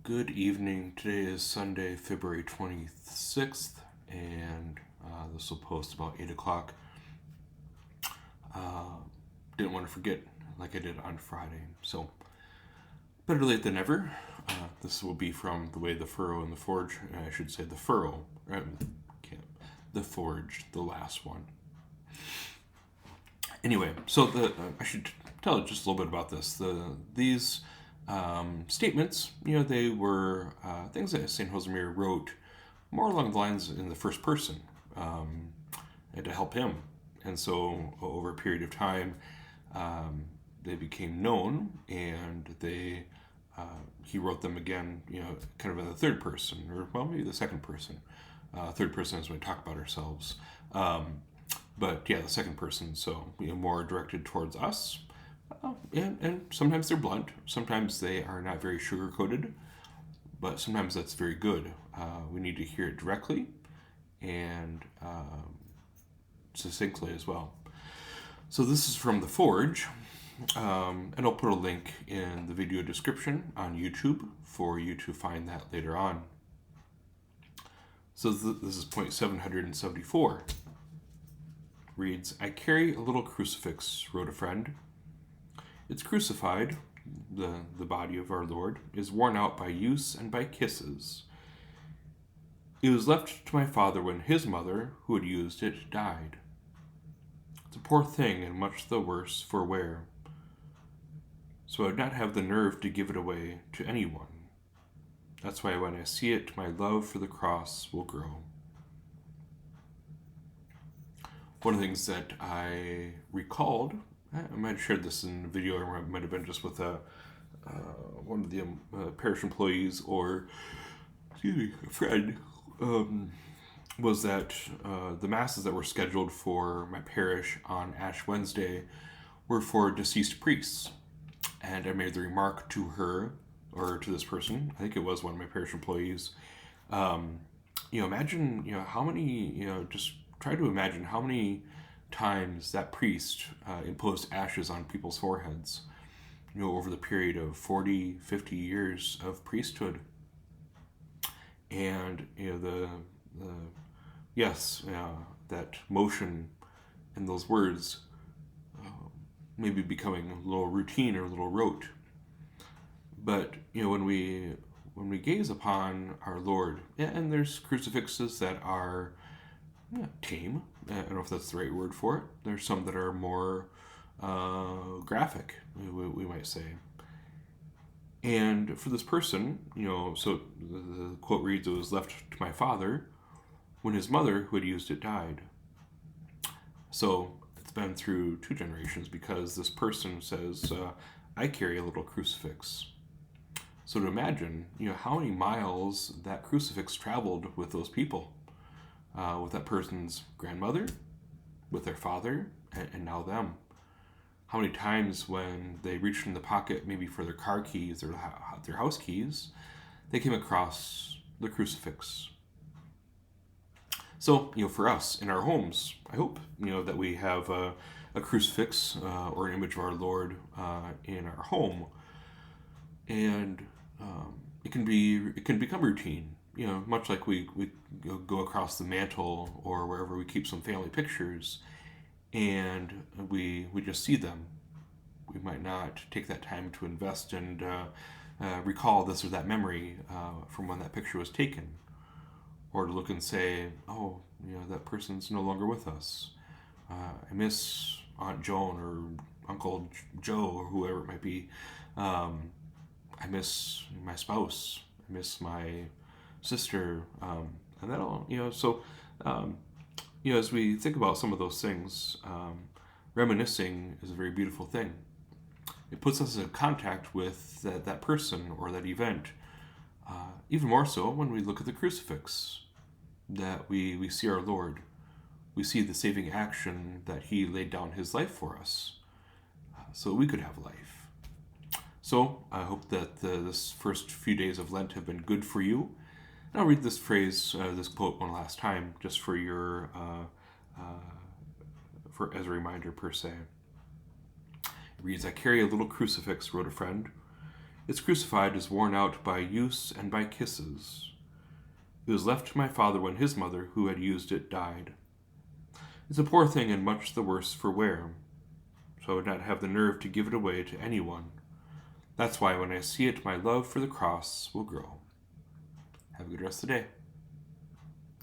Good evening. Today is Sunday, February 26th, and this will post about 8 o'clock. Didn't want to forget like I did on Friday, so better late than never. This will be from The Way, the Furrow, and the Forge. I should say the Furrow, right? The Forge, the last one. Anyway, so I should tell just a little bit about this. These statements, they were things that St. Josemir wrote more along the lines in the first person, and to help him. And so over a period of time, they became known, and he wrote them again, kind of in the third person, or maybe the second person. Third person is when we talk about ourselves. But yeah, the second person, so more directed towards us. And sometimes they're blunt. Sometimes they are not very sugar-coated, but sometimes that's very good. We need to hear it directly and succinctly as well. So this is from The Forge, and I'll put a link in the video description on YouTube for you to find that later on. So this is point 774. Reads, "I carry a little crucifix," wrote a friend. "It's crucified, the body of our Lord, is worn out by use and by kisses. It was left to my father when his mother, who had used it, died. It's a poor thing and much the worse for wear. So I would not have the nerve to give it away to anyone. That's why when I see it, my love for the cross will grow." One of the things that I recalled, I might have shared this in a video, or it might have been just with one of the parish employees, or a friend, was that the masses that were scheduled for my parish on Ash Wednesday were for deceased priests. And I made the remark to her, or to this person, I think it was one of my parish employees, imagine, how many, just try to imagine how many times that priest imposed ashes on people's foreheads, over the period of 40, 50 years of priesthood. And, that motion and those words maybe becoming a little routine or a little rote. But, when we gaze upon our Lord, and there's crucifixes that are tame. I don't know if that's the right word for it. There's some that are more graphic, we might say. And for this person, so the quote reads, "It was left to my father when his mother, who had used it, died." So it's been through 2 generations, because this person says, "I carry a little crucifix." So to imagine, how many miles that crucifix traveled with those people. With that person's grandmother, with their father, and now them. How many times when they reached in the pocket, maybe for their car keys or their house keys, they came across the crucifix. So, for us in our homes, I hope, that we have a crucifix or an image of our Lord in our home. And it can become routine. Much like we go across the mantle or wherever we keep some family pictures, and we just see them. We might not take that time to invest and recall this or that memory from when that picture was taken, or to look and say, "Oh, that person's no longer with us. I miss Aunt Joan or Uncle Joe or whoever it might be. I miss my spouse. I miss my sister," and that'll, as we think about some of those things, reminiscing is a very beautiful thing. It puts us in contact with that person or that event. Even more so when we look at the crucifix, that we see our Lord. We see the saving action that he laid down his life for us, so we could have life. So I hope that this first few days of Lent have been good for you. And I'll read this phrase, this quote one last time, just for your, as a reminder per se. It reads, "I carry a little crucifix," wrote a friend. Its crucified is worn out by use and by kisses. It was left to my father when his mother, who had used it, died. It's a poor thing and much the worse for wear, so I would not have the nerve to give it away to anyone. That's why when I see it, my love for the cross will grow. Have a good rest of the day.